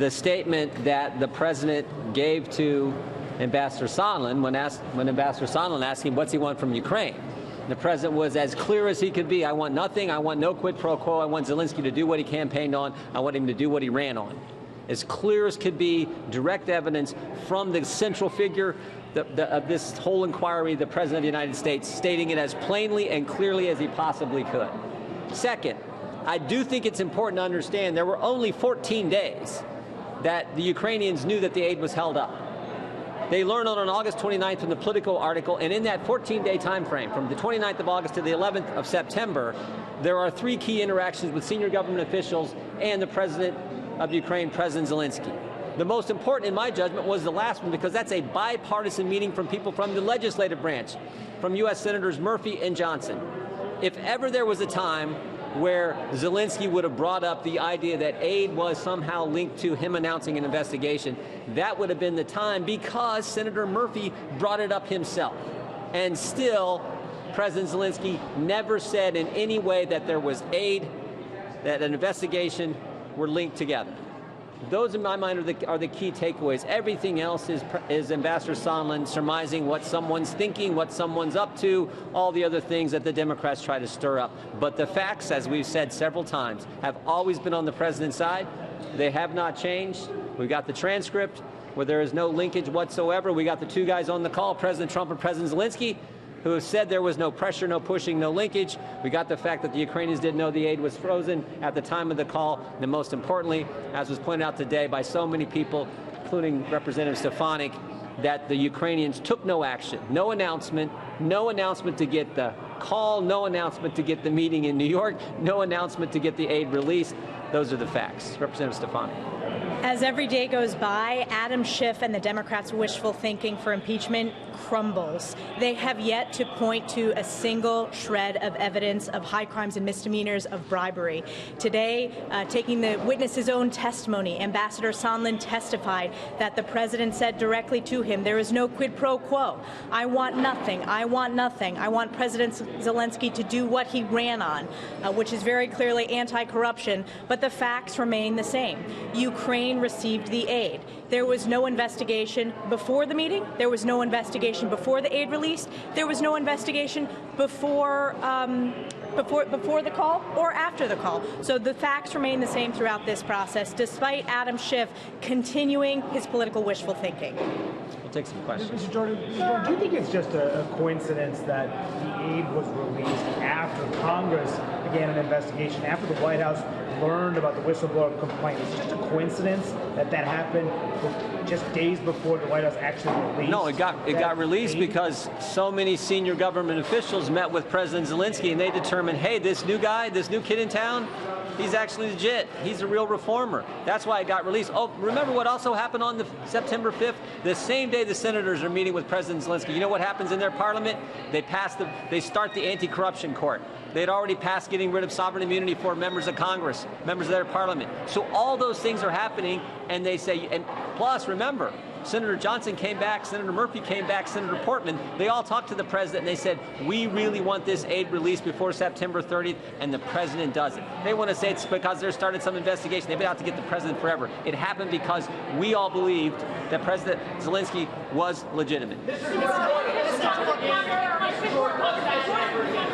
the statement that the president gave to Ambassador Sondland when Ambassador Sondland asked him what's he want from Ukraine. The president was as clear as he could be. I want nothing. I want no quid pro quo. I want Zelensky to do what he campaigned on. I want him to do what he ran on. As clear as could be, direct evidence from the central figure of this whole inquiry, the President of the United States, stating it as plainly and clearly as he possibly could. Second, I do think it's important to understand there were only 14 days that the Ukrainians knew that the aid was held up. They learned on August 29th from the Politico article, and in that 14-day time frame, from the 29th of August to the 11th of September, there are 3 key interactions with senior government officials and the President of Ukraine, President Zelensky. The most important, in my judgment, was the last one, because that's a bipartisan meeting from people from the legislative branch, from U.S. Senators Murphy and Johnson. If ever there was a time where Zelensky would have brought up the idea that aid was somehow linked to him announcing an investigation, that would have been the time, because Senator Murphy brought it up himself. And still, President Zelensky never said in any way that there was aid, that an investigation were linked together. Those, in my mind, are the key takeaways. Everything else is Ambassador Sondland surmising what someone's thinking, what someone's up to, all the other things that the Democrats try to stir up. But the facts, as we've said several times, have always been on the president's side. They have not changed. We got the transcript where there is no linkage whatsoever. We got the 2 guys on the call, President Trump and President Zelensky, who have said there was no pressure, no pushing, no linkage. We got the fact that the Ukrainians didn't know the aid was frozen at the time of the call. And most importantly, as was pointed out today by so many people, including Representative Stefanik, that the Ukrainians took no action, no announcement to get the call, no announcement to get the meeting in New York, no announcement to get the aid released. Those are the facts. Representative Stefanik. As every day goes by, Adam Schiff and the Democrats' wishful thinking for impeachment crumbles. They have yet to point to a single shred of evidence of high crimes and misdemeanors of bribery. Today, taking the witness's own testimony, Ambassador Sondland testified that the president said directly to him, there is no quid pro quo. I want nothing. I want nothing. I want President Zelensky to do what he ran on, which is very clearly anti-corruption, but the facts remain the same. Ukraine received the aid. There was no investigation before the meeting. There was no investigation before the aid release. There was no investigation before the call or after the call. So the facts remain the same throughout this process, despite Adam Schiff continuing his political wishful thinking. We'll take some questions. Mr. Jordan, do you think it's just a coincidence that the aid was released after Congress began an investigation, after the White House learned about the whistleblower complaint? It's just a coincidence that happened just days before the White House actually released? No, it got released because so many senior government officials met with President Zelensky and they determined, hey, this new guy, this new kid in town, he's actually legit. He's a real reformer. That's why it got released. Oh, remember what also happened on September 5th? The same day the senators are meeting with President Zelensky. You know what happens in their parliament? They start the anti-corruption court. They'd already passed getting rid of sovereign immunity for members of Congress, members of their parliament. So all those things are happening, and they say, and plus, remember, Senator Johnson came back, Senator Murphy came back, Senator Portman, they all talked to the president and they said, we really want this aid released before September 30th, and the president doesn't. They want to say it's because there started some investigation. They've been out to get the president forever. It happened because we all believed that President Zelensky was legitimate. Are you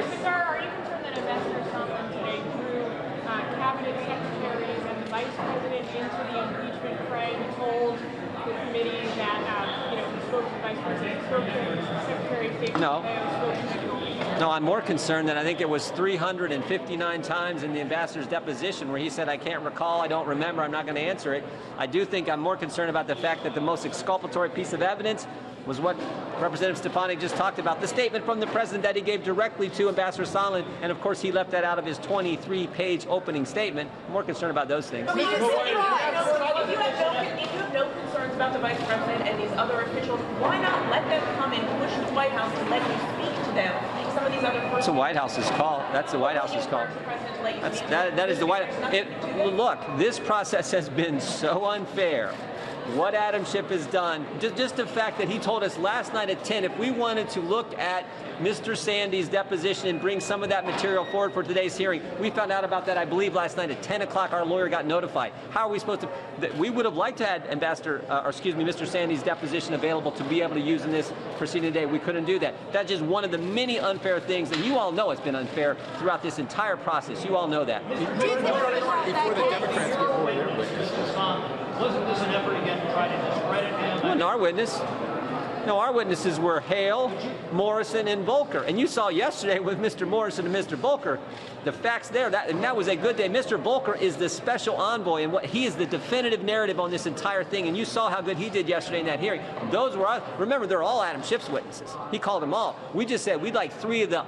concerned that Ambassador Sondland today drew cabinet secretaries and the vice president into the impeachment fray and told the committee that, he spoke to the vice president, spoke to Secretary of State Pompeo, spoke to Mike? No, I'm more concerned that I think it was 359 times in the ambassador's deposition where he said, I can't recall, I don't remember, I'm not going to answer it. I do think I'm more concerned about the fact that the most exculpatory piece of evidence was what Representative Stefanik just talked about, the statement from the president that he gave directly to Ambassador Sondland, and of course he left that out of his 23-page opening statement. I'm more concerned about those things. If you have no concerns about the vice president and these other officials, why not let them come and push the White House and let you speak to them? Some of these other persons. That's the White House's call. That's the White House's call. That is the White House. Look, this process has been so unfair what Adam Schiff has done, just the fact that he told us last night at 10, if we wanted to look at Mr. Sandy's deposition and bring some of that material forward for today's hearing, we found out about that, I believe, last night at 10 o'clock. Our lawyer got notified. How are we supposed to? We would have liked to have Mr. Sandy's deposition available to be able to use in this proceeding today. We couldn't do that. That's just one of the many unfair things that you all know has been unfair throughout this entire process. You all know that. Before the Democrats get forward their witness. Wasn't this an effort again to try to discredit him? Well, no, our witnesses were Hale, Morrison, and Volker. And you saw yesterday with Mr. Morrison and Mr. Volker, the facts there, that was a good day. Mr. Volker is the special envoy, and he is the definitive narrative on this entire thing. And you saw how good he did yesterday in that hearing. Those were, remember, they're all Adam Schiff's witnesses. He called them all. We just said we'd like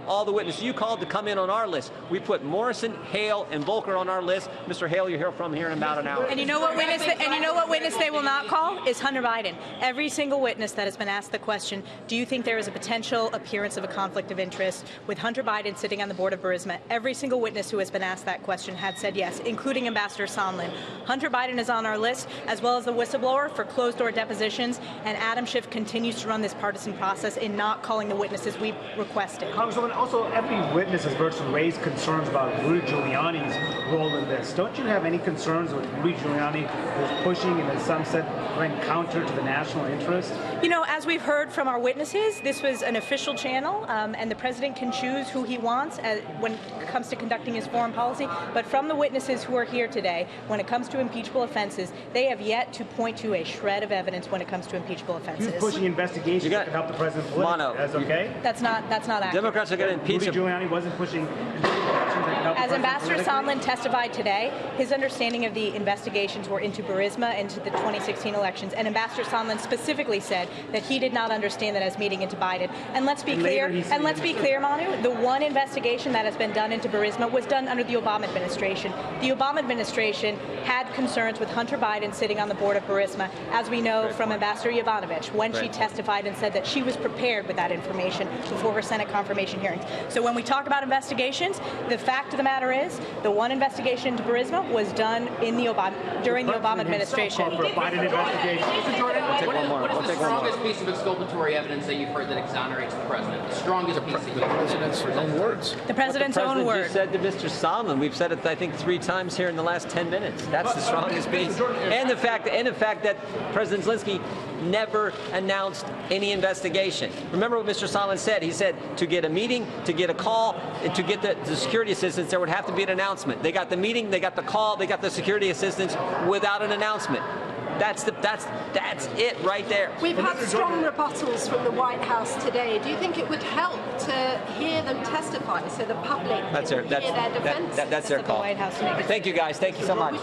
all the witnesses you called to come in on our list. We put Morrison, Hale, and Volker on our list. Mr. Hale, you'll hear from here in about an hour. And you know what witness they will not call is Hunter Biden. Every single witness that has been asked the question, do you think there is a potential appearance of a conflict of interest with Hunter Biden sitting on the board of Burisma? Every single witness who has been asked that question had said yes, including Ambassador Sondland. Hunter Biden is on our list, as well as the whistleblower for closed-door depositions, and Adam Schiff continues to run this partisan process in not calling the witnesses we requested. Congresswoman, also every witness has virtually raised concerns about Rudy Giuliani's role in this. Don't you have any concerns with Rudy Giuliani who's pushing, in some sense, going counter to the national interest? You know, as we've heard from our witnesses, this was an official channel, and the president can choose who he wants when it comes to conducting his foreign policy. But from the witnesses who are here today, when it comes to impeachable offenses, they have yet to point to a shred of evidence when it comes to impeachable offenses. Who's pushing investigations that can help the president politically? That's okay? That's not accurate. Democrats are going to impeach Rudy him. Giuliani wasn't pushing investigations that can help the As president Ambassador politically? Sondland testified today, his understanding of the investigations were into Burisma, into the 2016 elections, and Ambassador Sondland specifically said that he did not understand that as meeting into Biden. And let's be clear, Manu, the one investigation that has been done into Burisma was done under the Obama administration. The Obama administration had concerns with Hunter Biden sitting on the board of Burisma, as we know from Ambassador Yovanovitch, when she testified and said that she was prepared with that information before her Senate confirmation hearings. So when we talk about investigations, the fact of the matter is the one investigation into Burisma was done during the Obama administration. For a Biden investigation. Mr. Jordan, what We'll is the take one more. strongest piece of exculpatory evidence that you've heard that exonerates the president? The strongest piece that you've heard that President's own words. The president's The own president word. just said to Mr. Sondland, we've said it, I think, 3 times here in the last 10 minutes. That's the strongest piece. And the fact that President Zelensky never announced any investigation. Remember what Mr. Sondland said? He said to get a meeting, to get a call, and to get the security assistance, there would have to be an announcement. They got the meeting, they got the call, they got the security assistance without an announcement. That's it right there. We've had strong rebuttals from the White House today. Do you think it would help to hear them testify so the public can hear their defense? That's their call. White House to make it. Thank you, guys. Thank you so much.